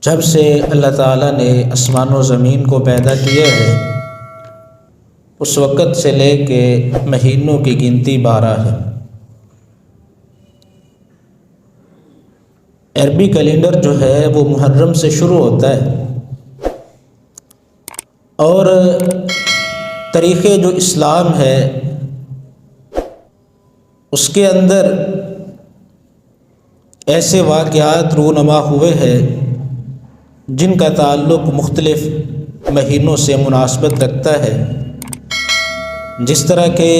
جب سے اللہ تعالیٰ نے آسمان و زمین کو پیدا کیا ہے اس وقت سے لے کے مہینوں کی گنتی 12 ہے۔ عربی کیلنڈر جو ہے وہ محرم سے شروع ہوتا ہے، اور تاریخ جو اسلام ہے اس کے اندر ایسے واقعات رونما ہوئے ہیں جن کا تعلق مختلف مہینوں سے مناسبت رکھتا ہے، جس طرح کہ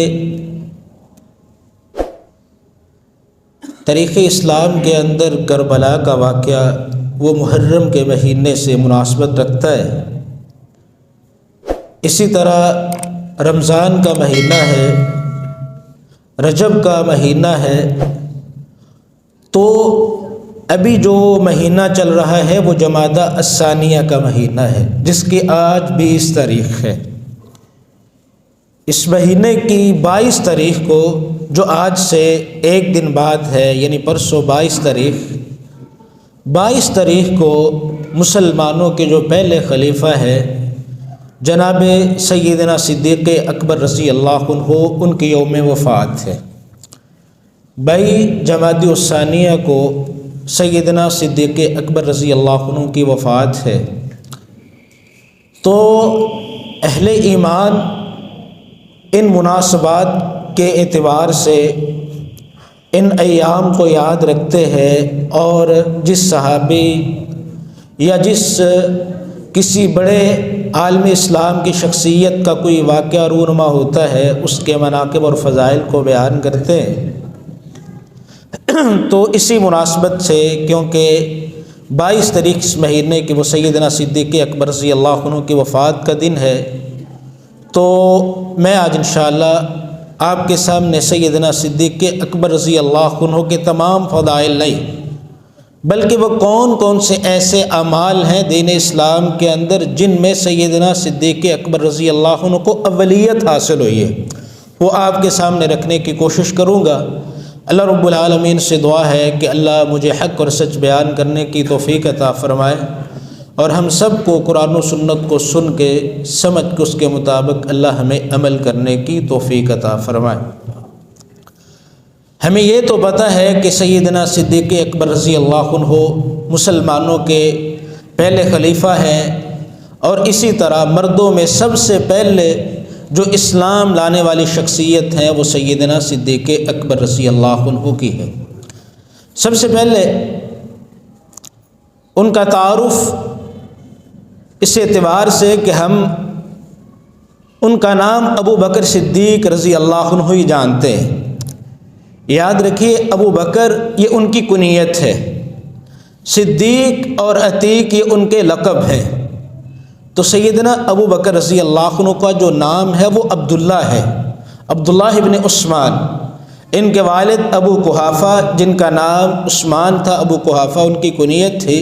تاریخ اسلام کے اندر کربلا کا واقعہ وہ محرم کے مہینے سے مناسبت رکھتا ہے۔ اسی طرح رمضان کا مہینہ ہے، رجب کا مہینہ ہے، تو ابھی جو مہینہ چل رہا ہے وہ جمادی الثانیہ کا مہینہ ہے جس کی آج 20 تاریخ ہے۔ اس مہینے کی 22 تاریخ کو جو آج سے ایک دن بعد ہے، یعنی پرسوں 22 تاریخ کو مسلمانوں کے جو پہلے خلیفہ ہے جناب سیدنا صدیق اکبر رضی اللہ عنہ، ان کی یوم وفات ہے۔ 22 جمادی الثانیہ کو سیدنا صدیق اکبر رضی اللہ عنہ کی وفات ہے۔ تو اہل ایمان ان مناسبات کے اعتبار سے ان ایام کو یاد رکھتے ہیں، اور جس صحابی یا جس کسی بڑے عالم اسلام کی شخصیت کا کوئی واقعہ رونما ہوتا ہے اس کے مناقب اور فضائل کو بیان کرتے ہیں۔ تو اسی مناسبت سے، کیونکہ 22 تاریخ اس مہینے کی وہ سیدنا صدیق اکبر رضی اللہ عنہ کی وفات کا دن ہے، تو میں آج انشاءاللہ آپ کے سامنے سیدنا صدیق اکبر رضی اللہ عنہ کے تمام فضائل نہیں بلکہ وہ کون سے ایسے اعمال ہیں دین اسلام کے اندر جن میں سیدنا صدیق اکبر رضی اللہ عنہ کو اولیت حاصل ہوئی ہے، وہ آپ کے سامنے رکھنے کی کوشش کروں گا۔ اللہ رب العالمین سے دعا ہے کہ اللہ مجھے حق اور سچ بیان کرنے کی توفیق عطا فرمائے، اور ہم سب کو قرآن و سنت کو سن کے سمجھ کے اس کے مطابق اللہ ہمیں عمل کرنے کی توفیق عطا فرمائے۔ ہمیں یہ تو پتہ ہے کہ سیدنا صدیق اکبر رضی اللہ عنہ مسلمانوں کے پہلے خلیفہ ہیں، اور اسی طرح مردوں میں سب سے پہلے جو اسلام لانے والی شخصیت ہے وہ سیدنا صدیق اکبر رضی اللہ عنہ کی ہے۔ سب سے پہلے ان کا تعارف اس اعتبار سے کہ ہم ان کا نام ابو بکر صدیق رضی اللہ عنہ ہی جانتے ہیں۔ یاد رکھیے، ابو بکر یہ ان کی کنیت ہے، صدیق اور عتیق یہ ان کے لقب ہیں۔ تو سیدنا ابو بکر رضی اللہ عنہ کا جو نام ہے وہ عبداللہ ہے، عبداللہ ابن عثمان۔ ان کے والد ابو قحافہ، جن کا نام عثمان تھا، ابو قحافہ ان کی کنیت تھی،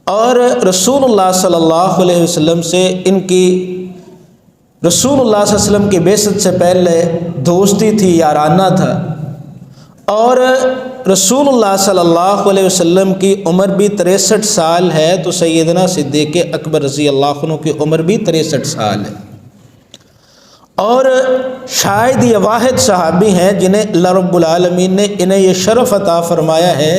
اور رسول اللہ صلی اللہ علیہ وسلم سے ان کی رسول اللہ صلی اللہ علیہ وسلم کی بعثت سے پہلے دوستی تھی، یارانہ تھا، اور رسول اللہ صلی اللہ علیہ وسلم کی عمر بھی 63 سال ہے، تو سیدنا صدیق اکبر رضی اللہ عنہ کی عمر بھی 63 سال ہے، اور شاید یہ واحد صحابی ہیں جنہیں اللہ رب العالمین نے انہیں یہ شرف عطا فرمایا ہے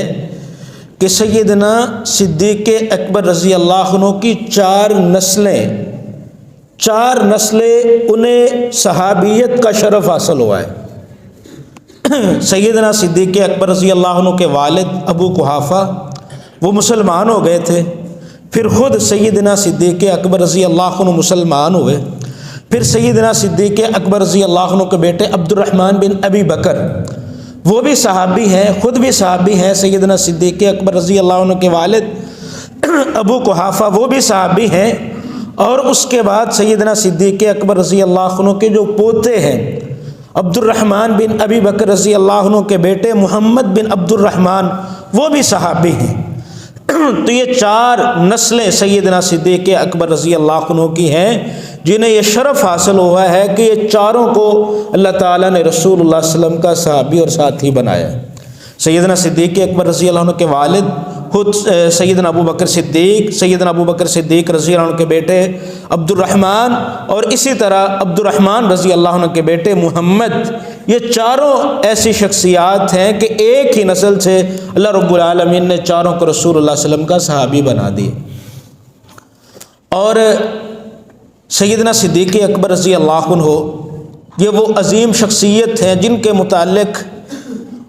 کہ سیدنا صدیق اکبر رضی اللہ عنہ کی 4 نسلیں انہیں صحابیت کا شرف حاصل ہوا ہے۔ سیدنا صدیق اکبر رضی اللہ عنہ کے والد ابو قحافہ وہ مسلمان ہو گئے تھے، پھر خود سیدنا صدیق اکبر رضی اللہ عنہ مسلمان ہوئے، پھر سیدنا صدیق اکبر رضی اللہ عنہ کے بیٹے عبد الرحمن بن ابی بکر وہ بھی صحابی ہیں، خود بھی صحابی ہیں۔ سیدنا صدیق اکبر رضی اللہ عنہ کے والد ابو قحافہ وہ بھی صحابی ہیں، اور اس کے بعد سیدنا صدیق اکبر رضی اللہ عنہ کے جو پوتے ہیں عبد الرحمن بن ابی بکر رضی اللہ عنہ کے بیٹے محمد بن عبد الرحمن وہ بھی صحابی ہیں۔ تو یہ 4 نسلیں سیدنا صدیق اکبر رضی اللہ عنہ کی ہیں جنہیں یہ شرف حاصل ہوا ہے کہ یہ چاروں کو اللہ تعالیٰ نے رسول اللہ صلی اللہ علیہ وسلم کا صحابی اور ساتھی بنایا ہے۔ سیدنا صدیق اکبر رضی اللہ عنہ کے والد خود سیدنا ابو بکر صدیق رضی اللہ عنہ کے بیٹے عبد الرحمن، اور اسی طرح عبد الرحمن رضی اللہ عنہ کے بیٹے محمد، یہ چاروں ایسی شخصیات ہیں کہ ایک ہی نسل سے اللہ رب العالمین نے چاروں کو رسول اللہ صلی اللہ علیہ وسلم کا صحابی بنا دیے۔ اور سیدنا صدیق اکبر رضی اللہ عنہ یہ وہ عظیم شخصیت ہیں جن کے متعلق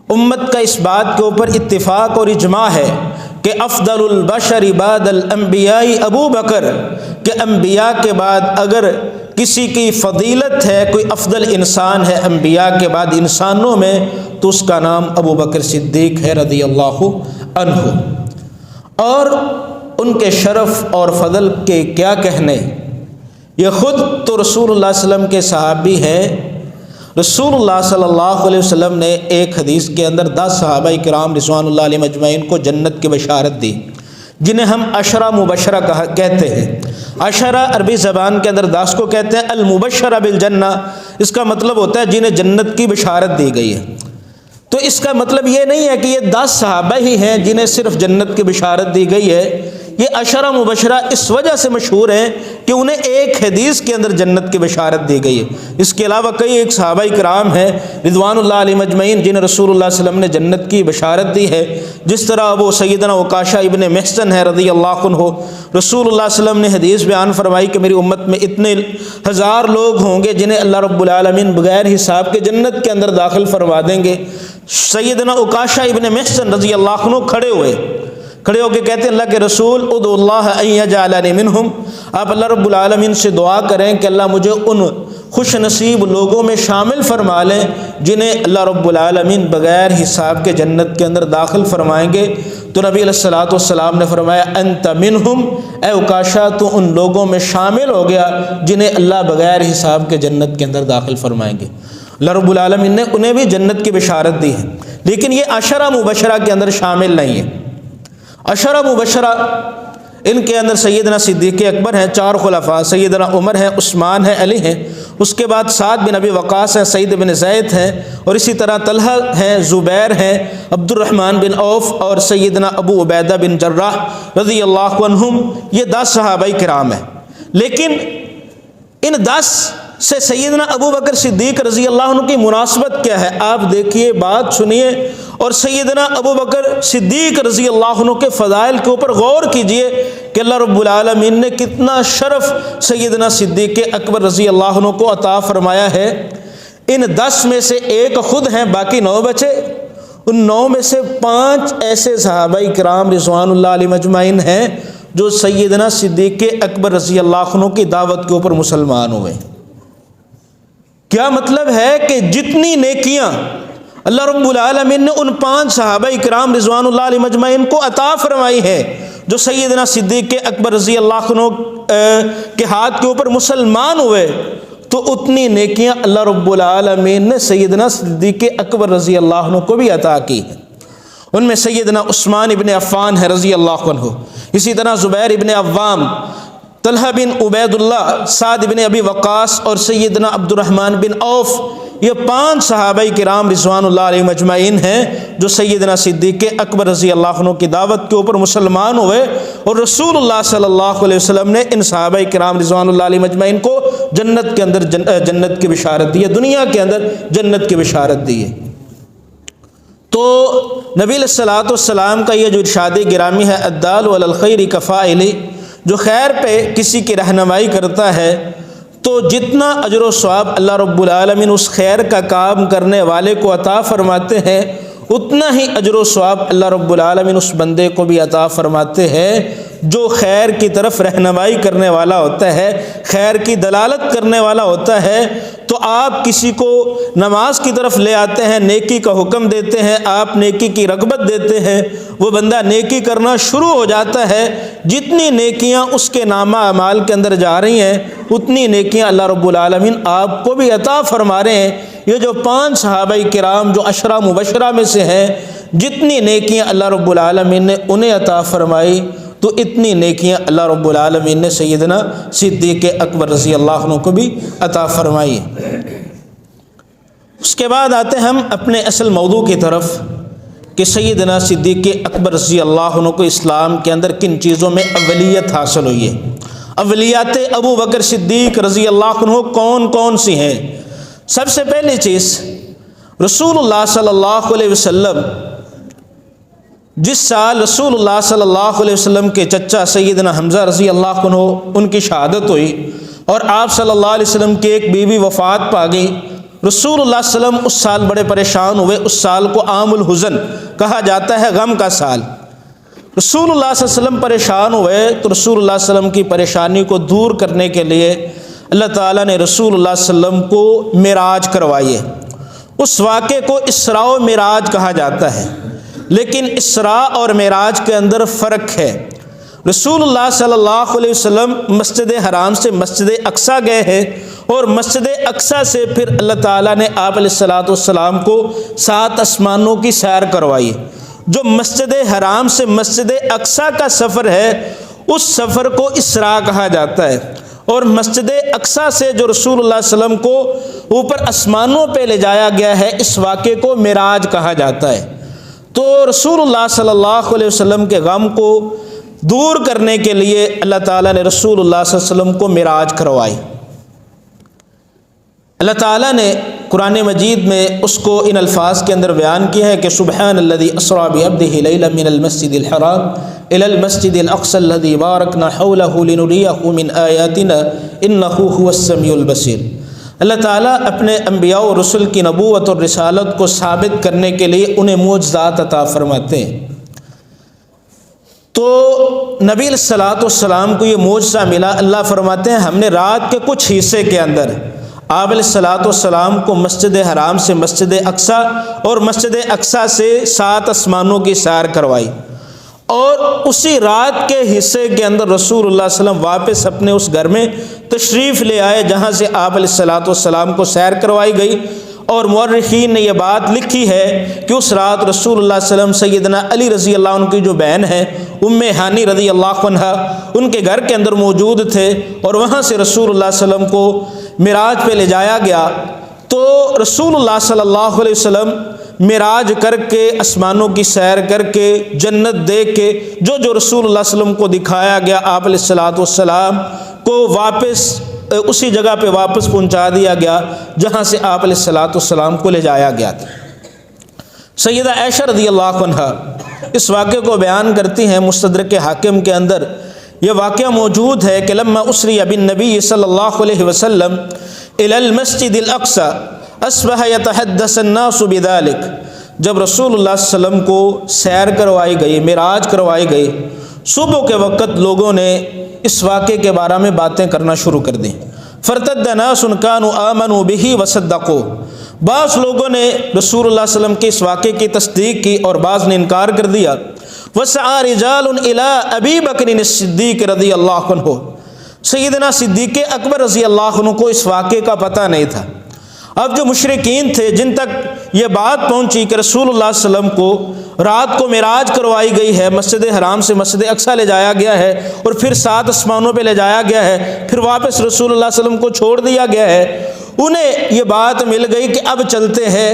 امت کا اس بات کے اوپر اتفاق اور اجماع ہے کہ افضل البشر بعد الانبیاء ابو بکر، کہ انبیاء کے بعد اگر کسی کی فضیلت ہے، کوئی افضل انسان ہے انبیاء کے بعد انسانوں میں، تو اس کا نام ابو بکر صدیق ہے رضی اللہ عنہ۔ اور ان کے شرف اور فضل کے کیا کہنے، یہ خود تو رسول اللہ صلی اللہ علیہ وسلم کے صحابی ہے۔ رسول اللہ صلی اللہ علیہ وسلم نے ایک حدیث کے اندر 10 صحابہ کرام رضوان اللہ علیہم اجمعین کو جنت کی بشارت دی، جنہیں ہم عشرہ مبشرہ کہتے ہیں۔ عشرہ عربی زبان کے اندر 10 کو کہتے ہیں المبشرہ بالجنہ، اس کا مطلب ہوتا ہے جنہیں جنت کی بشارت دی گئی ہے۔ تو اس کا مطلب یہ نہیں ہے کہ یہ 10 صحابہ ہی ہیں جنہیں صرف جنت کی بشارت دی گئی ہے، یہ عشرہ مبشرہ اس وجہ سے مشہور ہیں کہ انہیں ایک حدیث کے اندر جنت کی بشارت دی گئی ہے۔ اس کے علاوہ کئی ایک صحابہ کرام ہیں رضوان اللہ علیہم اجمعین جنہیں رسول اللہ صلی اللہ علیہ وسلم نے جنت کی بشارت دی ہے، جس طرح وہ سیدنا عکاشہ ابن محصن ہے رضی اللہ عنہ۔ رسول اللہ صلی اللہ علیہ وسلم نے حدیث بیان فرمائی کہ میری امت میں اتنے 1000 لوگ ہوں گے جنہیں اللہ رب العالمین بغیر حساب کے جنت کے اندر داخل فرما دیں گے۔ سیدنا عکاشہ ابن محصن رضی اللہ عنہ کھڑے ہو کے کہتے ہیں اللہ کے رسول ادعو اللہ ان یجعلنی منہم، آپ اللہ رب العالمین سے دعا کریں کہ اللہ مجھے ان خوش نصیب لوگوں میں شامل فرما لیں جنہیں اللہ رب العالمین بغیر حساب کے جنت کے اندر داخل فرمائیں گے۔ تو نبی علیہ الصلوۃ والسلام نے فرمایا انت منہم، اے عکاشہ تو ان لوگوں میں شامل ہو گیا جنہیں اللہ بغیر حساب کے جنت کے اندر داخل فرمائیں گے۔ اللہ رب العالمین نے انہیں بھی جنت کی بشارت دی ہے، لیکن یہ عشرہ مبشرہ کے اندر شامل نہیں ہے۔ عشرہ مبشرہ ان کے اندر سیدنا صدیق اکبر ہیں، 4 خلفاء، سیدنا عمر ہیں، عثمان ہیں، علی ہیں، اس کے بعد سعد بن ابی وقاص ہیں، سعید بن زید ہیں، اور اسی طرح طلحہ ہیں، زبیر ہیں، عبد الرحمن بن عوف اور سیدنا ابو عبیدہ بن جراح رضی اللہ عنہم، یہ 10 صحابہ کرام ہیں۔ لیکن ان 10 سے سیدنا ابو بکر صدیق رضی اللہ عنہ کی مناسبت کیا ہے، آپ دیکھیے، بات سنیے، اور سیدنا ابو بکر صدیق رضی اللہ عنہ کے فضائل کے اوپر غور کیجئے کہ اللہ رب العالمین نے کتنا شرف سیدنا صدیق اکبر رضی اللہ عنہ کو عطا فرمایا ہے۔ ان 10 میں سے ایک خود ہیں، باقی 9 بچے، ان 9 میں سے 5 ایسے صحابہ کرام رضوان اللہ علیہم اجمعین ہیں جو سیدنا صدیق اکبر رضی اللہ عنہ کی دعوت کے اوپر مسلمان ہوئے۔ کیا مطلب ہے کہ جتنی نیکیاں اللہ رب العالمین نے ان 5 صحابہ کرام رضوان اللہ علیہم اجمعین کو عطا فرمائی ہے جو سیدنا صدیق اکبر رضی اللہ عنہ کے ہاتھ کے اوپر مسلمان ہوئے، تو اتنی نیکیاں اللہ رب العالمین نے سیدنا صدیق اکبر رضی اللہ عنہ کو بھی عطا کی ہیں۔ ان میں سیدنا عثمان ابن عفان ہے رضی اللہ عنہ، اسی طرح زبیر ابن عوام، طلحہ بن عبید اللہ، سعد بن ابی وقاص اور سیدنا عبد الرحمن بن عوف، یہ 5 صحابہ کرام رضوان اللہ علیہم اجمعین ہیں جو سیدنا صدیق اکبر رضی اللہ عنہ کی دعوت کے اوپر مسلمان ہوئے، اور رسول اللہ صلی اللہ علیہ وسلم نے ان صحابہ کرام رضوان اللہ علیہم اجمعین کو جنت کے اندر جنت کی بشارت دی ہے، دنیا کے اندر جنت کی بشارت دی ہے۔ تو نبی علیہ الصلوۃ والسلام کا یہ جو ارشاد گرامی ہے الدال علی الخیر کفاعل، جو خیر پہ کسی کی رہنمائی کرتا ہے تو جتنا اجر و ثواب اللہ رب العالمین اس خیر کا کام کرنے والے کو عطا فرماتے ہیں، اتنا ہی اجر و ثواب اللہ رب العالمین اس بندے کو بھی عطا فرماتے ہیں جو خیر کی طرف رہنمائی کرنے والا ہوتا ہے، خیر کی دلالت کرنے والا ہوتا ہے۔ تو آپ کسی کو نماز کی طرف لے آتے ہیں، نیکی کا حکم دیتے ہیں، آپ نیکی کی رغبت دیتے ہیں، وہ بندہ نیکی کرنا شروع ہو جاتا ہے۔ جتنی نیکیاں اس کے نامہ اعمال کے اندر جا رہی ہیں، اتنی نیکیاں اللہ رب العالمین آپ کو بھی عطا فرما رہے ہیں۔ یہ جو 5 صحابہ کرام جو عشرہ مبشرہ میں سے ہیں، جتنی نیکیاں اللہ رب العالمین نے انہیں عطا فرمائی، تو اتنی نیکیاں اللہ رب العالمین نے سیدنا صدیق اکبر رضی اللہ عنہ کو بھی عطا فرمائی۔ اس کے بعد آتے ہیں ہم اپنے اصل موضوع کی طرف کہ سیدنا صدیق اکبر رضی اللہ عنہ کو اسلام کے اندر کن چیزوں میں اولیت حاصل ہوئی ہے۔ اولیات ابو بکر صدیق رضی اللہ عنہ کون کون سی ہیں؟ سب سے پہلی چیز، رسول اللہ صلی اللہ علیہ وسلم جس سال رسول اللہ صلی اللہ علیہ وسلم کے چچا سیدنا حمزہ رضی اللہ عنہ ان کی شہادت ہوئی اور آپ صلی اللہ علیہ وسلم کی ایک بیوی وفات پا گئی، رسول اللہ صلی اللہ علیہ وسلم اس سال بڑے پریشان ہوئے۔ اس سال کو عام الحزن کہا جاتا ہے، غم کا سال۔ رسول اللہ صلی اللہ علیہ وسلم پریشان ہوئے تو رسول اللہ صلی اللہ علیہ وسلم کی پریشانی کو دور کرنے کے لیے اللہ تعالیٰ نے رسول اللہ صلی اللہ علیہ وسلم کو معراج کروائی ہے۔ اس واقعے کو اسراء و معراج کہا جاتا ہے، لیکن اسراء اور معراج کے اندر فرق ہے۔ رسول اللہ صلی اللہ علیہ وسلم مسجد حرام سے مسجد اقصیٰ گئے ہیں اور مسجد اقصیٰ سے پھر اللہ تعالیٰ نے آپ علیہ الصلوۃ والسلام کو 7 آسمانوں کی سیر کروائی۔ جو مسجد حرام سے مسجد اقصیٰ کا سفر ہے اس سفر کو اسراء کہا جاتا ہے، اور مسجد اقصیٰ سے جو رسول اللہ صلی اللہ علیہ وسلم کو اوپر آسمانوں پہ لے جایا گیا ہے اس واقعے کو معراج کہا جاتا ہے۔ تو رسول اللہ صلی اللہ علیہ وسلم کے غم کو دور کرنے کے لیے اللہ تعالیٰ نے رسول اللہ صلی اللہ علیہ وسلم کو معراج کروائی۔ اللہ تعالیٰ نے قرآن مجید میں اس کو ان الفاظ کے اندر بیان کیا ہے کہ سبحان الذی اسریٰ بعبدہ لیلا من المسجد الحرام الی المسجد الاقصی الذی بارکنا حولہ لنریہ من آیاتنا انہ هو السمیع البصیر۔ اللہ تعالیٰ اپنے انبیاء و رسل کی نبوت اور رسالت کو ثابت کرنے کے لیے انہیں معجزات عطا فرماتے ہیں۔ تو نبی علیہ الصلوۃ والسلام کو یہ معجزہ ملا۔ اللہ فرماتے ہیں ہم نے رات کے کچھ حصے کے اندر آپ علیہ الصلوۃ والسلام کو مسجد حرام سے مسجد اقصیٰ اور مسجد اقصیٰ سے 7 آسمانوں کی سیر کروائی، اور اسی رات کے حصے کے اندر رسول اللہ صلی اللہ علیہ وسلم واپس اپنے اس گھر میں تشریف لے آئے جہاں سے آپ علیہ الصلوۃ والسلام کو سیر کروائی گئی۔ اور مورخین نے یہ بات لکھی ہے کہ اس رات رسول اللہ صلی اللہ علیہ وسلم سیدنا علی رضی اللہ عنہ کی جو بہن ہے ام ہانی رضی اللہ عنہا ان کے گھر کے اندر موجود تھے، اور وہاں سے رسول اللہ صلی اللہ علیہ وسلم کو معراج پہ لے جایا گیا۔ تو رسول اللہ صلی اللہ علیہ وسلم معراج کر کے آسمانوں کی سیر کر کے جنت دیکھ کے جو جو رسول اللہ صلی اللہ علیہ وسلم کو دکھایا گیا آپ علیہ الصلوۃ والسلام کو واپس اسی جگہ پہ واپس پہنچا دیا گیا جہاں سے آپ علیہ الصلوۃ والسلام کو لے جایا گیا تھا۔ سیدہ عائشہ رضی اللہ عنہا اس واقعے کو بیان کرتی ہیں، مستدرک حاکم کے اندر یہ واقعہ موجود ہے کہ لما اسری بالنبی صلی اللہ علیہ وسلم الی المسجد الاقصی اصبح یتحدث الناس بذلک، جب رسول اللہ صلی اللہ علیہ وسلم کو سیر کروائی گئی، معراج کروائی گئی، صبح کے وقت لوگوں نے اس واقعے کے بارے میں باتیں کرنا شروع کر دیں۔ فرتد ناس كانوا آمنوا به وصدقوا، بعض لوگوں نے رسول اللہ صلی اللہ علیہ وسلم کے اس واقعے کی تصدیق کی اور بعض نے انکار کر دیا۔ وسعى رجال الى ابی بکر الصدیق رضی اللہ عنہ، سیدنا صدیق اکبر رضی اللہ عنہ کو اس واقعے کا پتہ نہیں تھا۔ اب جو مشرکین تھے جن تک یہ بات پہنچی کہ رسول اللہ صلی اللہ علیہ وسلم کو رات کو معراج کروائی گئی ہے، مسجد حرام سے مسجد اقصیٰ لے جایا گیا ہے اور پھر 7 آسمانوں پہ لے جایا گیا ہے، پھر واپس رسول اللہ صلی اللہ علیہ وسلم کو چھوڑ دیا گیا ہے، انہیں یہ بات مل گئی کہ اب چلتے ہیں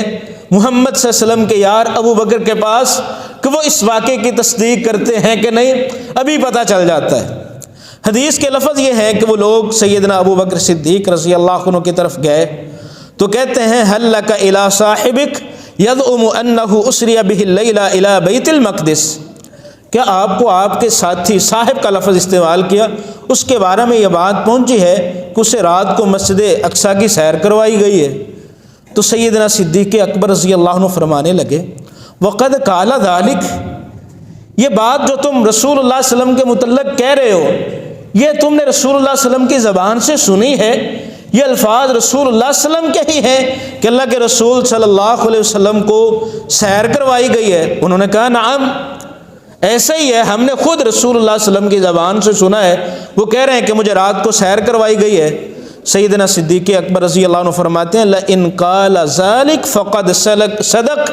محمد صلی اللہ علیہ وسلم کے یار ابو بکر کے پاس کہ وہ اس واقعے کی تصدیق کرتے ہیں کہ نہیں، ابھی پتہ چل جاتا ہے۔ حدیث کے لفظ یہ ہے کہ وہ لوگ سیدنا ابو بکر صدیق رضی اللہ عنہ کی طرف گئے تو کہتے ہیں هل لك الى صاحبك يزعم انه اسري به الليل الى بیت المقدس، کیا آپ کو آپ کے ساتھی صاحب کا لفظ استعمال کیا، اس کے بارے میں یہ بات پہنچی ہے کہ اسے رات کو مسجد اقصیٰ کی سیر کروائی گئی ہے؟ تو سیدنا صدیق اکبر رضی اللہ عنہ فرمانے لگے وقد قال ذلك، یہ بات جو تم رسول اللہ صلی اللہ علیہ وسلم کے متعلق کہہ رہے ہو یہ تم نے رسول اللہ صلی اللہ علیہ وسلم کی زبان سے سنی ہے، یہ الفاظ رسول اللہ صلی اللہ علیہ وسلم کے ہی ہیں کہ اللہ کے رسول صلی اللہ علیہ وسلم کو سیر کروائی گئی ہے؟ انہوں نے کہا نعم ایسا ہی ہے، ہم نے خود رسول اللہ صلی اللہ علیہ وسلم کی زبان سے سنا ہے، وہ کہہ رہے ہیں کہ مجھے رات کو سیر کروائی گئی ہے۔ سیدنا صدیق اکبر رضی اللہ عنہ فرماتے ہیں لئن قال ذلك فقد صدق،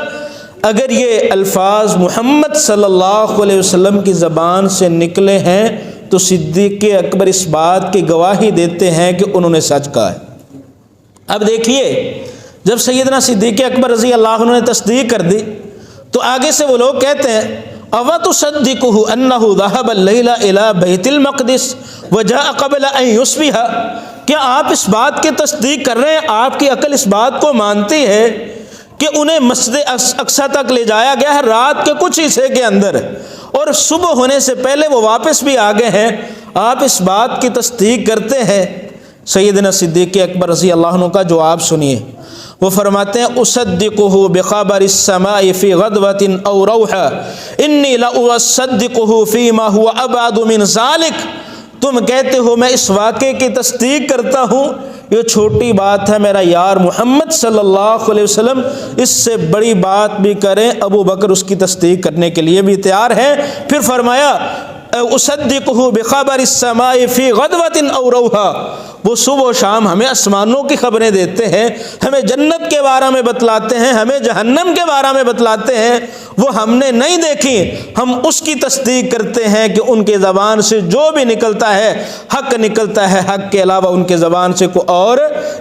اگر یہ الفاظ محمد صلی اللہ علیہ وسلم کی زبان سے نکلے ہیں تو صدیق اکبر اس بات کی گواہی دیتے ہیں کہ انہوں نے سچ کہا ہے۔ اب دیکھیے جب سیدنا صدیق اکبر رضی اللہ عنہ نے تصدیق کر دی تو آگے سے وہ لوگ کہتے ہیں اَوَ تُصَدِّقُهُ أَنَّهُ ذَهَبَ اللَّيْلَ إِلَى بَيْتِ الْمَقْدِسِ وَجَاءَ قَبْلَ أَن يُصْبِحَ، کیا آپ اس بات کی تصدیق کر رہے ہیں، آپ کی عقل اس بات کو مانتی ہے کہ انہیں مسجد اقصیٰ تک لے جایا گیا ہے رات کے کچھ حصے کے اندر، اور صبح ہونے سے پہلے وہ واپس بھی آ گئے ہیں، آپ اس بات کی تصدیق کرتے ہیں؟ سیدنا صدیق اکبر رضی اللہ عنہ کا جواب سنیے، وہ فرماتے ہیں اصدقہ بخبر السماء فی غدوۃ او روحا انی لاصدقہ فیما هو ابعد من ذلک، تم کہتے ہو میں اس واقعے کی تصدیق کرتا ہوں، یہ چھوٹی بات ہے، میرا یار محمد صلی اللہ علیہ وسلم اس سے بڑی بات بھی کریں، ابو بکر اس کی تصدیق کرنے کے لیے بھی تیار ہے۔ پھر فرمایا اصدقہ بخبر السماء فی غدوۃ او روحا، وہ صبح و شام ہمیں آسمانوں کی خبریں دیتے ہیں، ہمیں جنت کے بارے میں بتلاتے ہیں، ہمیں جہنم کے بارے میں بتلاتے ہیں، وہ ہم نے نہیں دیکھی، ہم اس کی تصدیق کرتے ہیں کہ ان کے زبان سے جو بھی نکلتا ہے حق نکلتا ہے، حق کے علاوہ ان کے زبان سے کوئی اور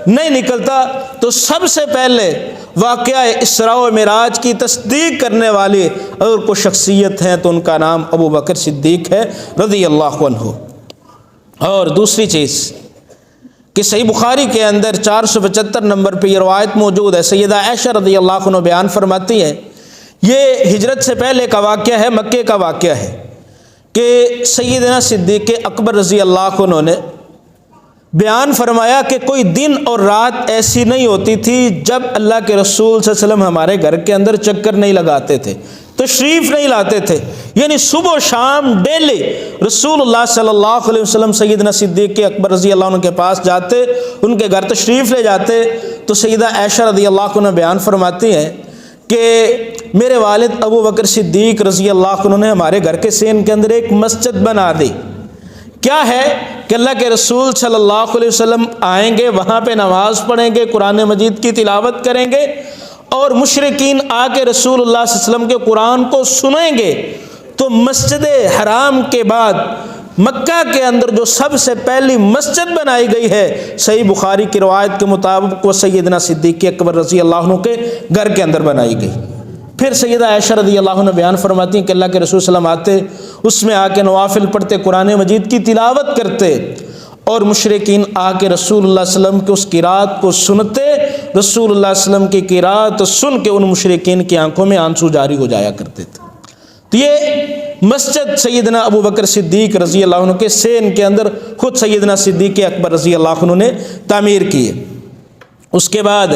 نہیں نکلتا۔ تو سب سے پہلے واقعہ اسراء و معراج کی تصدیق کرنے والی اگر کوئی شخصیت ہے تو ان کا نام ابو بکر صدیق ہے رضی اللہ عنہ۔ اور دوسری چیز کہ صحیح بخاری کے اندر 475 نمبر پہ یہ روایت موجود ہے، سیدہ عائشہ رضی اللہ عنہ بیان فرماتی ہے، یہ ہجرت سے پہلے کا واقعہ ہے، مکے کا واقعہ ہے، کہ سیدنا صدیق اکبر رضی اللہ عنہ نے بیان فرمایا کہ کوئی دن اور رات ایسی نہیں ہوتی تھی جب اللہ کے رسول صلی اللہ علیہ وسلم ہمارے گھر کے اندر چکر نہیں لگاتے تھے، تشریف نہیں لاتے تھے، یعنی صبح و شام ڈیلی رسول اللہ صلی اللہ علیہ وسلم سیدنا صدیق اکبر رضی اللہ عنہ کے پاس جاتے، ان کے گھر تشریف لے جاتے۔ تو سیدہ عائشہ رضی اللہ عنہ بیان فرماتی ہیں کہ میرے والد ابو بکر صدیق رضی اللہ عنہ نے ہمارے گھر کے سین کے اندر ایک مسجد بنا دی، کیا ہے کہ اللہ کے رسول صلی اللہ علیہ وسلم آئیں گے، وہاں پہ نماز پڑھیں گے، قرآن مجید کی تلاوت کریں گے، اور مشرکین آ کے رسول اللہ صلی اللہ علیہ وسلم کے قرآن کو سنیں گے۔ تو مسجد حرام کے بعد مکہ کے اندر جو سب سے پہلی مسجد بنائی گئی ہے، صحیح بخاری کی روایت کے مطابق وہ سیدنا صدیق اکبر رضی اللہ عنہ کے گھر کے اندر بنائی گئی۔ پھر سیدہ عائشہ رضی اللہ عنہ بیان فرماتی ہیں کہ اللہ کے رسول صلی اللہ علیہ وسلم آتے، اس میں آ کے نوافل پڑھتے، قرآن مجید کی تلاوت کرتے، اور مشرکین آ کے رسول اللہ صلی اللہ علیہ وسلم کے اس قرات کو سنتے، رسول اللہ صلی اللہ علیہ وسلم کی قرات سن کے ان مشرکین کی آنکھوں میں آنسو جاری ہو جایا کرتے تھے۔ تو یہ مسجد سیدنا ابو بکر صدیق رضی اللہ عنہ کے سین کے اندر خود سیدنا صدیق اکبر رضی اللہ عنہ نے تعمیر کی ہے۔ اس کے بعد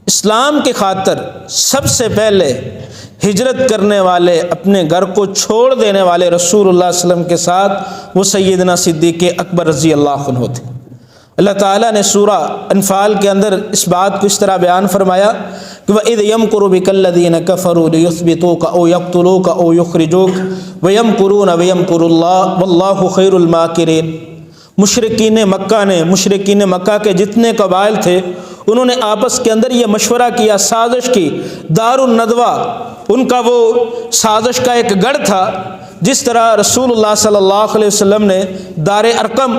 اسلام کی خاطر سب سے پہلے ہجرت کرنے والے، اپنے گھر کو چھوڑ دینے والے رسول اللہ صلی اللہ علیہ وسلم کے ساتھ وہ سیدنا صدیق اکبر رضی اللہ عنہ تھے۔ اللہ تعالیٰ نے سورہ انفال کے اندر اس بات کو اس طرح بیان فرمایا کہ وَإِذْ يَمْكُرُ بِكَ الَّذِينَ كَفَرُوا لِيُثْبِتُوكَ أَوْ يَقْتُلُوكَ أَوْ يُخْرِجُوكَ وَيَمْكُرُونَ وَيَمْكُرُ اللَّهُ وَاللَّهُ خَيْرُ الْمَاكِرِينَ۔ مشرکین مکہ کے جتنے قبائل تھے انہوں نے آپس کے اندر یہ مشورہ کیا، سازش کی، دار الندوہ ان کا وہ سازش کا ایک گڑھ تھا۔ جس طرح رسول اللہ صلی اللہ علیہ وسلم نے دار ارقم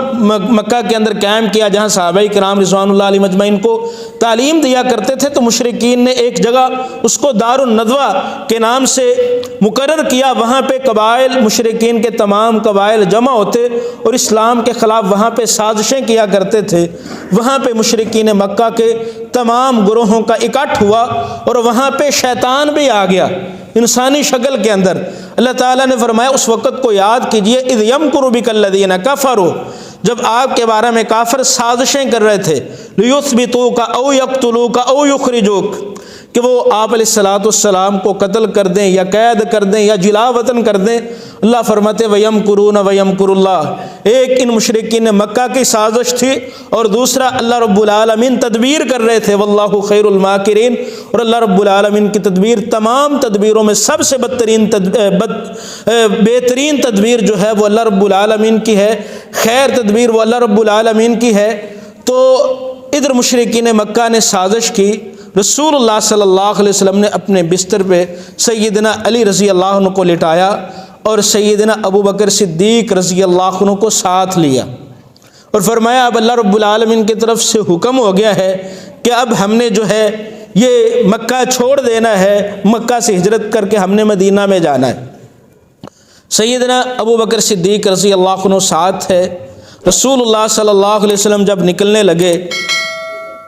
مکہ کے اندر قائم کیا جہاں صحابہ کرام رضوان اللہ علیہ مجمعین کو تعلیم دیا کرتے تھے، تو مشرکین نے ایک جگہ اس کو دار الندوہ کے نام سے مقرر کیا، وہاں پہ قبائل، مشرکین کے تمام قبائل جمع ہوتے اور اسلام کے خلاف وہاں پہ سازشیں کیا کرتے تھے۔ وہاں پہ مشرکین مکہ کے تمام گروہوں کا اکٹھ ہوا اور وہاں پہ شیطان بھی آ گیا انسانی شکل کے اندر۔ اللہ تعالیٰ نے فرمایا اس وقت کو یاد کیجئے اذ یمکر بک الذین کفروا، جب آپ کے بارے میں کافر سازشیں کر رہے تھے، لیثبتوک او یقتلوک او یخرجوک، کہ وہ آپ علیہ السلام کو قتل کر دیں یا قید کر دیں یا جلا وطن کر دیں۔ اللہ فرماتے وَيَمْكُرُونَ وَيَمْكُرُ اللَّهُ، ایک ان مشرکین مکہ کی سازش تھی اور دوسرا اللہ رب العالمین تدبیر کر رہے تھے، وَاللَّهُ خَيْرُ الْمَاكِرِينَ، اور اللہ رب العالمین کی تدبیر تمام تدبیروں میں سب سے بہترین تدبیر جو ہے وہ اللہ رب العالمین کی ہے، خیر تدبیر وہ اللہ رب العالمین کی ہے۔ تو ادھر مشرکین مکہ نے سازش کی، رسول اللہ صلی اللہ علیہ وسلم نے اپنے بستر پہ سیدنا علی رضی اللہ عنہ کو لٹایا اور سیدنا ابو بکر صدیق رضی اللہ عنہ کو ساتھ لیا اور فرمایا اب اللہ رب العالمین کی طرف سے حکم ہو گیا ہے کہ اب ہم نے جو ہے یہ مکہ چھوڑ دینا ہے، مکہ سے ہجرت کر کے ہم نے مدینہ میں جانا ہے۔ سیدنا ابو بکر صدیق رضی اللہ عنہ ساتھ ہے۔ رسول اللہ صلی اللہ علیہ وسلم جب نکلنے لگے،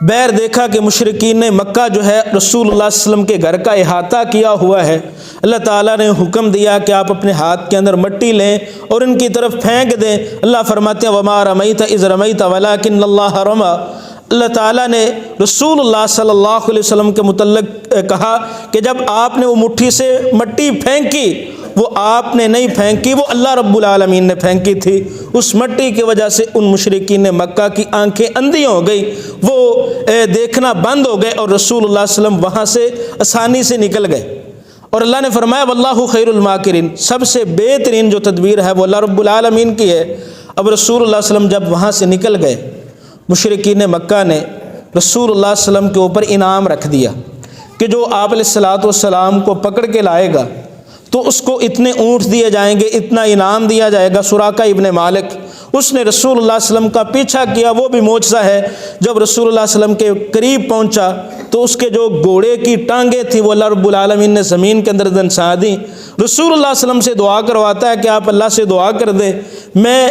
بیر دیکھا کہ مشرکین نے مکہ جو ہے رسول اللہ صلی اللہ علیہ وسلم کے گھر کا احاطہ کیا ہوا ہے۔ اللہ تعالیٰ نے حکم دیا کہ آپ اپنے ہاتھ کے اندر مٹی لیں اور ان کی طرف پھینک دیں۔ اللہ فرماتے ہیں وما رمیت اذ رمیت ولکن اللہ رمی۔ اللہ تعالیٰ نے رسول اللہ صلی اللہ علیہ وسلم کے متعلق کہا کہ جب آپ نے وہ مٹھی سے مٹی پھینکی، وہ آپ نے نہیں پھینکی، وہ اللہ رب العالمین نے پھینکی تھی۔ اس مٹی کی وجہ سے ان مشرکین نے مکہ کی آنکھیں اندھی ہو گئی، وہ دیکھنا بند ہو گئے اور رسول اللہ صلی اللہ علیہ وسلم وہاں سے آسانی سے نکل گئے۔ اور اللہ نے فرمایا واللہ خیر الماکرین، سب سے بہترین جو تدبیر ہے وہ اللہ رب العالمین کی ہے۔ اب رسول اللہ صلی اللہ علیہ وسلم جب وہاں سے نکل گئے، مشرکین مکہ نے رسول اللہ صلی اللہ علیہ وسلم کے اوپر انعام رکھ دیا کہ جو آپ علیہ الصلوۃ والسلام کو پکڑ کے لائے گا تو اس کو اتنے اونٹ دیے جائیں گے، اتنا انعام دیا جائے گا۔ سراقہ ابن مالک، اس نے رسول اللہ صلی اللہ علیہ وسلم کا پیچھا کیا، وہ بھی معجزہ ہے۔ جب رسول اللہ صلی اللہ علیہ وسلم کے قریب پہنچا تو اس کے جو گھوڑے کی ٹانگیں تھیں وہ اللہ رب العالمین نے زمین کے اندر دنسا دیں۔ رسول اللہ صلی اللہ علیہ وسلم سے دعا کرواتا ہے کہ آپ اللہ سے دعا کر دیں، میں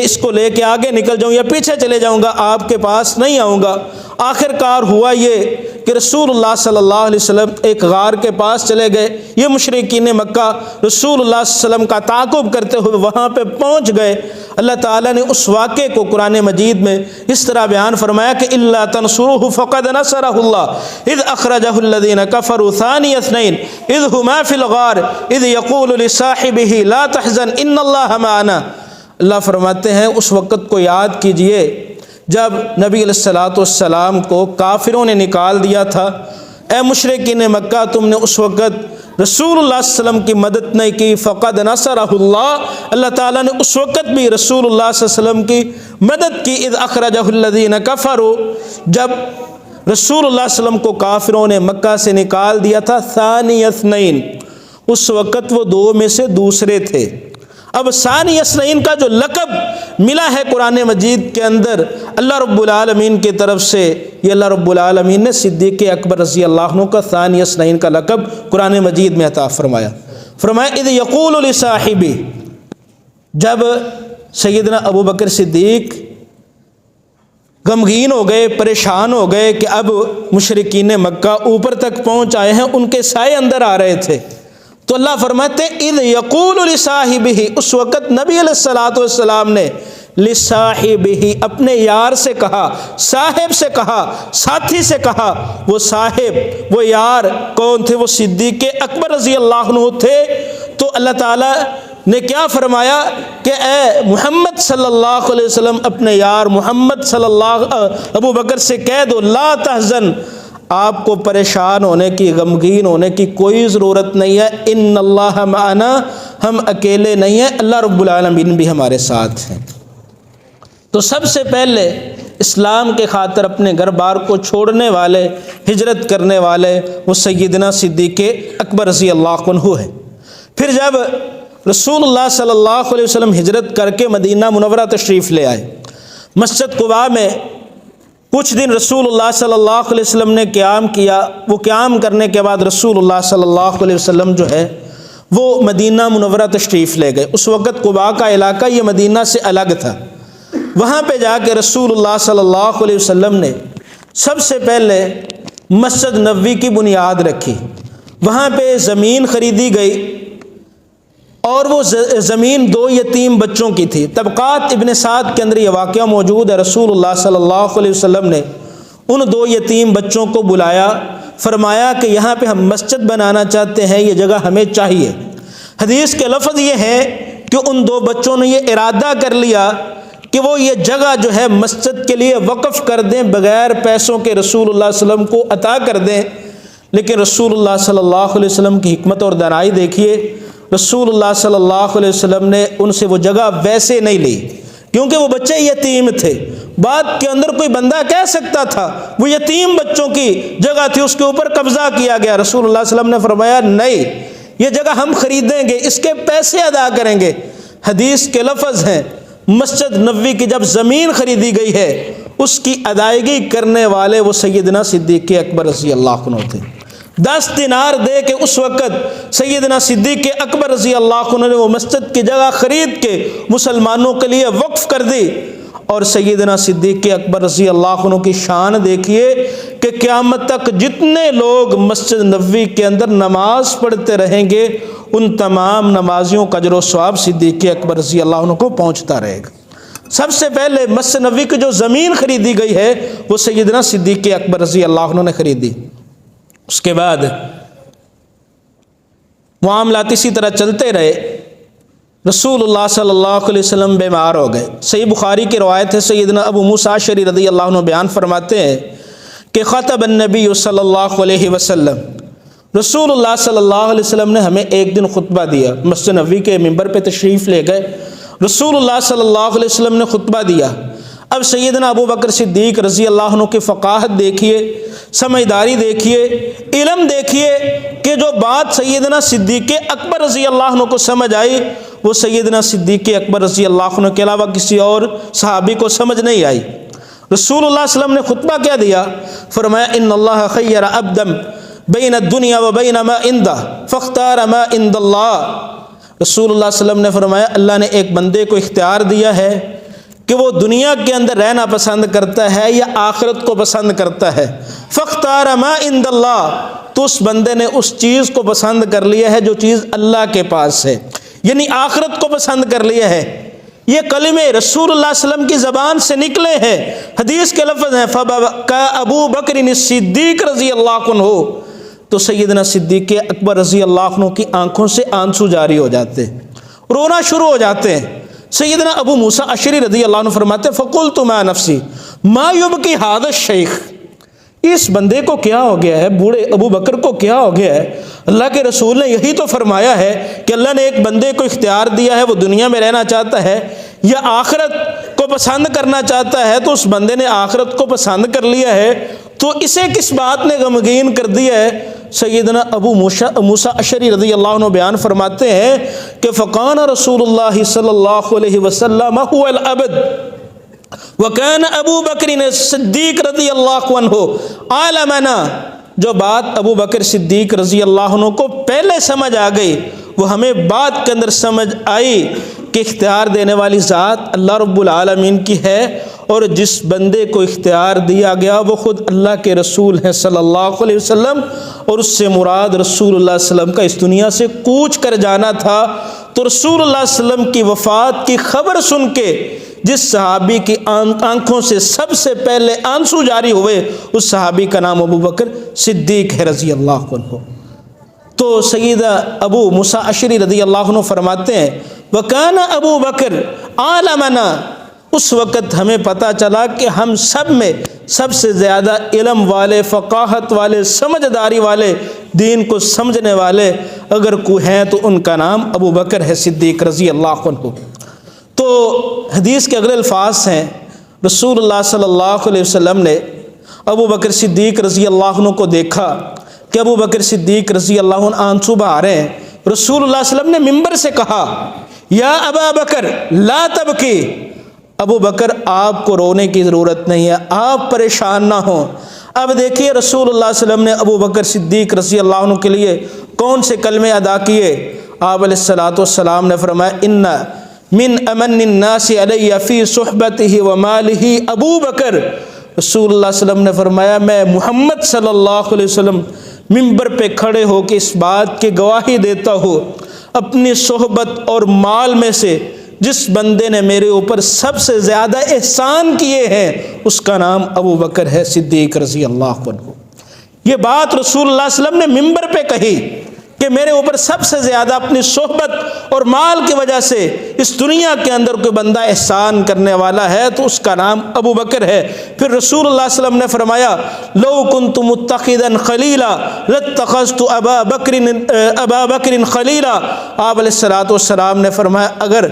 اس کو لے کے آگے نکل جاؤں یا پیچھے چلے جاؤں گا، آپ کے پاس نہیں آؤں گا۔ آخر کار ہوا یہ کہ رسول اللہ صلی اللہ علیہ وسلم ایک غار کے پاس چلے گئے۔ یہ مشرکین مکہ رسول اللہ صلی اللہ علیہ وسلم کا تعاقب کرتے ہوئے وہاں پہ پہنچ گئے۔ اللہ تعالیٰ نے اس واقعے کو قرآن مجید میں اس طرح بیان فرمایا کہ الا تنصروه فقد نصرہ اللہ اذ اخرجہ الذین کفروا ثانی اثنین اذ ہما فی الغار اذ یقول لصاحبہ لا تحزن ان اللہ معنا۔ اللہ فرماتے ہیں اس وقت کو یاد کیجئے جب نبی علیہ الصلوۃ والسلام کو کافروں نے نکال دیا تھا۔ اے مشرکین مکہ، تم نے اس وقت رسول اللہ صلی اللہ علیہ وسلم کی مدد نہیں کی۔ فقد نصرہ اللہ، اللہ تعالیٰ نے اس وقت بھی رسول اللہ صلی اللہ علیہ وسلم کی مدد کی۔ اذ اخرجہ الذین کفروا، جب رسول اللہ صلی اللہ علیہ وسلم کو کافروں نے مکہ سے نکال دیا تھا۔ ثانی اثنین، اس وقت وہ دو میں سے دوسرے تھے۔ اب ثانی اثنین کا جو لقب ملا ہے قرآن مجید کے اندر اللہ رب العالمین کی طرف سے، یہ اللہ رب العالمین نے صدیق اکبر رضی اللہ عنہ کا ثانی اثنین کا لقب قرآن مجید میں عطا فرمایا۔ فرمایا اذ یقول لصاحبہ، جب سیدنا ابو بکر صدیق غمگین ہو گئے، پریشان ہو گئے کہ اب مشرکین مکہ اوپر تک پہنچ آئے ہیں، ان کے سائے اندر آ رہے تھے، تو اللہ فرماتے ہیں اذ یقول لصاحبہ، اس وقت نبی علیہ الصلوۃ والسلام نے لصاحبہ اپنے یار سے کہا، صاحب سے کہا، ساتھی سے کہا۔ وہ صاحب، وہ یار کون تھے؟ وہ صدیق اکبر رضی اللہ عنہ تھے۔ تو اللہ تعالیٰ نے کیا فرمایا کہ اے محمد صلی اللہ علیہ وسلم اپنے یار محمد صلی اللہ ابو بکر سے کہہ دو لا تحزن، آپ کو پریشان ہونے کی، غمگین ہونے کی کوئی ضرورت نہیں ہے، ان اللہ معنا، ہم اکیلے نہیں ہیں، اللہ رب العالمین بھی ہمارے ساتھ ہیں۔ تو سب سے پہلے اسلام کے خاطر اپنے گھر بار کو چھوڑنے والے، ہجرت کرنے والے وہ سیدنا صدیق اکبر رضی اللہ عنہ ہے۔ پھر جب رسول اللہ صلی اللہ علیہ وسلم ہجرت کر کے مدینہ منورہ تشریف لے آئے، مسجد قباء میں کچھ دن رسول اللہ صلی اللہ علیہ وسلم نے قیام کیا۔ وہ قیام کرنے کے بعد رسول اللہ صلی اللہ علیہ وسلم جو ہے وہ مدینہ منورہ تشریف لے گئے۔ اس وقت قباء کا علاقہ یہ مدینہ سے الگ تھا۔ وہاں پہ جا کے رسول اللہ صلی اللہ علیہ وسلم نے سب سے پہلے مسجد نبوی کی بنیاد رکھی۔ وہاں پہ زمین خریدی گئی اور وہ زمین دو یتیم بچوں کی تھی۔ طبقات ابن سعد کے اندر یہ واقعہ موجود ہے۔ رسول اللہ صلی اللہ علیہ وسلم نے ان دو یتیم بچوں کو بلایا، فرمایا کہ یہاں پہ ہم مسجد بنانا چاہتے ہیں، یہ جگہ ہمیں چاہیے۔ حدیث کے لفظ یہ ہے کہ ان دو بچوں نے یہ ارادہ کر لیا کہ وہ یہ جگہ جو ہے مسجد کے لیے وقف کر دیں، بغیر پیسوں کے رسول اللہ صلی اللہ علیہ وسلم کو عطا کر دیں۔ لیکن رسول اللہ صلی اللہ علیہ وسلم کی حکمت اور دانائی دیکھیے، رسول اللہ صلی اللہ علیہ وسلم نے ان سے وہ جگہ ویسے نہیں لی، کیونکہ وہ بچے یتیم تھے۔ بات کے اندر کوئی بندہ کہہ سکتا تھا وہ یتیم بچوں کی جگہ تھی، اس کے اوپر قبضہ کیا گیا۔ رسول اللہ صلی اللہ علیہ وسلم نے فرمایا نہیں، یہ جگہ ہم خریدیں گے، اس کے پیسے ادا کریں گے۔ حدیث کے لفظ ہیں مسجد نبوی کی جب زمین خریدی گئی ہے اس کی ادائیگی کرنے والے وہ سیدنا صدیق اکبر رضی اللہ عنہ تھے۔ 10 دینار دے کے اس وقت سیدنا صدیق اکبر رضی اللہ عنہ نے وہ مسجد کی جگہ خرید کے مسلمانوں کے لیے وقف کر دی۔ اور سیدنا صدیق اکبر رضی اللہ عنہ کی شان دیکھیے کہ قیامت تک جتنے لوگ مسجد نبوی کے اندر نماز پڑھتے رہیں گے ان تمام نمازیوں کا اجر و ثواب صدیق اکبر رضی اللہ عنہ کو پہنچتا رہے گا۔ سب سے پہلے مسجد نبوی کی جو زمین خریدی گئی ہے وہ سیدنا صدیق اکبر رضی اللہ عنہ نے خریدی۔ اس کے بعد معاملات اسی طرح چلتے رہے۔ رسول اللہ صلی اللہ علیہ وسلم بیمار ہو گئے۔ صحیح بخاری کی روایت ہے، سیدنا ابو موسیٰ اشعری رضی اللہ عنہ بیان فرماتے ہیں کہ خطب النبی صلی اللہ علیہ وسلم، رسول اللہ صلی اللہ علیہ وسلم نے ہمیں ایک دن خطبہ دیا۔ مسجد نبوی کے ممبر پہ تشریف لے گئے، رسول اللہ صلی اللہ علیہ وسلم نے خطبہ دیا۔ اب سیدنا ابو بکر صدیق رضی اللہ عنہ کی فقاہت دیکھیے، سمجھداری دیکھیے، علم دیکھیے کہ جو بات سیدنا صدیق اکبر رضی اللہ عنہ کو سمجھ آئی وہ سیدنا صدیق اکبر رضی اللہ عنہ کے علاوہ کسی اور صحابی کو سمجھ نہیں آئی۔ رسول اللہ صلی اللہ علیہ وسلم نے خطبہ کیا دیا؟ فرمایا ان اللہ خیر عبدا بین الدنیا و بین ما عندہ فاختار ما عند اللہ۔ رسول اللہ صلی اللہ علیہ وسلم نے فرمایا اللہ نے ایک بندے کو اختیار دیا ہے کہ وہ دنیا کے اندر رہنا پسند کرتا ہے یا آخرت کو پسند کرتا ہے۔ فاختار ما عند اللہ، تو اس بندے نے اس چیز کو پسند کر لیا ہے جو چیز اللہ کے پاس ہے، یعنی آخرت کو پسند کر لیا ہے۔ یہ کلمے رسول اللہ صلی اللہ علیہ وسلم کی زبان سے نکلے ہیں، حدیث کے لفظ ہیں فبکا ابو بکر الصدیق رضی اللہ عنہ، تو سیدنا صدیق اکبر رضی اللہ عنہ کی آنکھوں سے آنسو جاری ہو جاتے ہیں، رونا شروع ہو جاتے ہیں۔ سیدنا ابو موسیٰ اشعری رضی اللہ عنہ فرماتے فقلت مع نفسی ما یبکی ھذا الشیخ، اس بندے کو کیا ہو گیا ہے، بوڑھے ابو بکر کو کیا ہو گیا ہے؟ اللہ کے رسول نے یہی تو فرمایا ہے کہ اللہ نے ایک بندے کو اختیار دیا ہے، وہ دنیا میں رہنا چاہتا ہے یا آخرت کو پسند کرنا چاہتا ہے، تو اس بندے نے آخرت کو پسند کر لیا ہے، تو اسے کس بات نے غمگین کر دیا ہے؟ سیدنا ابو موسیٰ اشعری رضی اللہ عنہ بیان فرماتے ہیں کہ فقان رسول اللہ صلی اللہ علیہ وسلم هو العبد وکان ابو بکر صدیق رضی اللہ عنہ عالمنا۔ جو بات ابو بکر صدیق رضی اللہ عنہ کو پہلے سمجھ آ گئی وہ ہمیں بات کے اندر سمجھ آئی کہ اختیار دینے والی ذات اللہ رب العالمین کی ہے، اور جس بندے کو اختیار دیا گیا وہ خود اللہ کے رسول ہیں صلی اللہ علیہ وسلم، اور اس سے مراد رسول اللہ صلی اللہ علیہ وسلم کا اس دنیا سے کوچ کر جانا تھا۔ تو رسول اللہ صلی اللہ علیہ وسلم کی وفات کی خبر سن کے جس صحابی کی آنکھوں سے سب سے پہلے آنسو جاری ہوئے اس صحابی کا نام ابو بکر صدیق ہے رضی اللہ عنہ۔ تو سیدہ ابو موسیٰ اشعری رضی اللہ عنہ فرماتے ہیں وَكَانَ ابو بکر عالمنا، اس وقت ہمیں پتہ چلا کہ ہم سب میں سب سے زیادہ علم والے، فقاہت والے، سمجھداری والے، دین کو سمجھنے والے اگر کوئی ہیں تو ان کا نام ابو بکر ہے صدیق رضی اللہ عنہ۔ تو حدیث کے اگلے الفاظ ہیں رسول اللہ صلی اللہ علیہ وسلم نے ابو بکر صدیق رضی اللہ عنہ کو دیکھا کہ ابو بکر صدیق رضی اللہ عنہ آنسو بہا رہے ہیں۔ رسول اللہ صلی اللہ علیہ وسلم نے ممبر سے کہا یا ابا بکر لا تبکی، ابو بکر آپ کو رونے کی ضرورت نہیں ہے، آپ پریشان نہ ہوں۔ اب دیکھیے رسول اللہ صلی اللہ علیہ وسلم نے ابو بکر صدیق رضی اللہ عنہ کے لیے کون سے کلمے ادا کیے؟ آپ علیہ الصلوۃ والسلام نے فرمایا ان من امن الناس علی فی صحبتہ و مالہ ابو بکر۔ رسول اللہ صلی اللہ علیہ وسلم نے فرمایا میں محمد صلی اللہ علیہ وسلم ممبر پہ کھڑے ہو کے اس بات کی گواہی دیتا ہوں اپنی صحبت اور مال میں سے جس بندے نے میرے اوپر سب سے زیادہ احسان کیے ہیں اس کا نام ابو بکر ہے صدیق رضی اللہ عنہ۔ یہ بات رسول اللہ صلی اللہ علیہ وسلم نے ممبر پہ کہی کہ میرے اوپر سب سے زیادہ اپنی صحبت اور مال کی وجہ سے اس دنیا کے اندر کوئی بندہ احسان کرنے والا ہے تو اس کا نام ابو بکر ہے۔ پھر رسول اللہ صلی اللہ علیہ وسلم نے فرمایا لو کنت متخذا خلیلا لاتخذت ابا بکر خلیلا۔ آپ علیہ الصلوۃ والسلام نے فرمایا اگر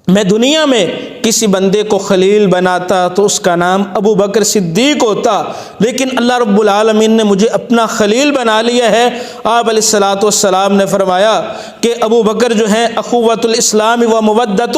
میں دنیا میں کسی بندے کو خلیل بناتا تو اس کا نام ابو بکر صدیق ہوتا، لیکن اللہ رب العالمین نے مجھے اپنا خلیل بنا لیا ہے۔ آپ علیہ الصلوۃ والسلام نے فرمایا کہ ابو بکر جو ہیں اخوۃ الاسلام و مودۃ،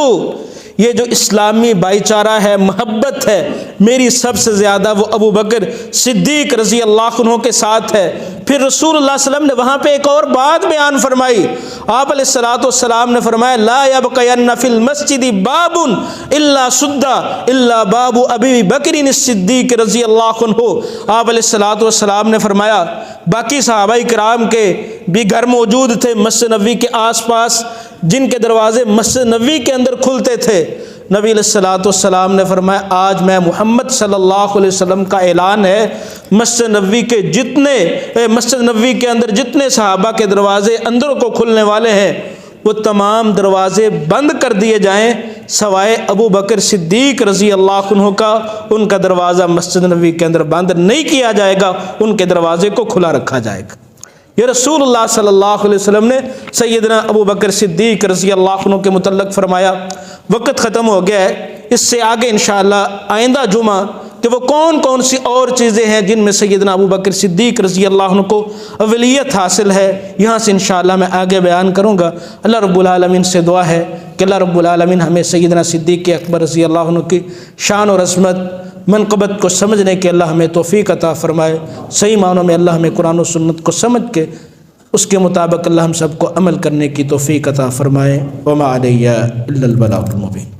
یہ جو اسلامی بھائی چارہ ہے، محبت ہے، میری سب سے زیادہ وہ ابو بکر صدیق رضی اللہ عنہ کے ساتھ ہے۔ پھر رسول اللہ صلی اللہ علیہ وسلم نے وہاں پہ ایک اور بات بیان فرمائی۔ آپ علیہ الصلوۃ والسلام نے فرمایا لا یبقین فی المسجد باب الا سد الا باب ابی بکر الصدیق رضی اللہ عنہ۔ آپ علیہ الصلوۃ والسلام نے فرمایا باقی صحابہ کرام کے بھی گھر موجود تھے مسجد نبوی کے آس پاس، جن کے دروازے مسجد نبوی کے اندر کھلتے تھے۔ نبی علیہ الصلوۃ والسلام نے فرمایا آج میں محمد صلی اللہ علیہ وسلم کا اعلان ہے، مسجد نبوی کے اندر جتنے صحابہ کے دروازے اندر کو کھلنے والے ہیں وہ تمام دروازے بند کر دیے جائیں سوائے ابو بکر صدیق رضی اللہ عنہ کا۔ ان کا دروازہ مسجد نبوی کے اندر بند نہیں کیا جائے گا، ان کے دروازے کو کھلا رکھا جائے گا۔ یہ رسول اللہ صلی اللہ علیہ وسلم نے سیدنا ابو بکر صدیق رضی اللہ عنہ کے متعلق فرمایا۔ وقت ختم ہو گیا ہے، اس سے آگے انشاءاللہ آئندہ جمعہ کہ وہ کون کون سی اور چیزیں ہیں جن میں سیدنا ابو بکر صدیق رضی اللہ عنہ کو اولیت حاصل ہے، یہاں سے انشاءاللہ میں آگے بیان کروں گا۔ اللہ رب العالمین سے دعا ہے کہ اللہ رب العالمین ہمیں سیدنا صدیق اکبر رضی اللہ عنہ کی شان اور عظمت منقبت کو سمجھنے کے اللہ ہمیں توفیق عطا فرمائے۔ صحیح معنوں میں اللہ ہمیں قرآن و سنت کو سمجھ کے اس کے مطابق اللہ ہم سب کو عمل کرنے کی توفیق عطا فرمائے۔ وما علیہ الا البلاغ المبین۔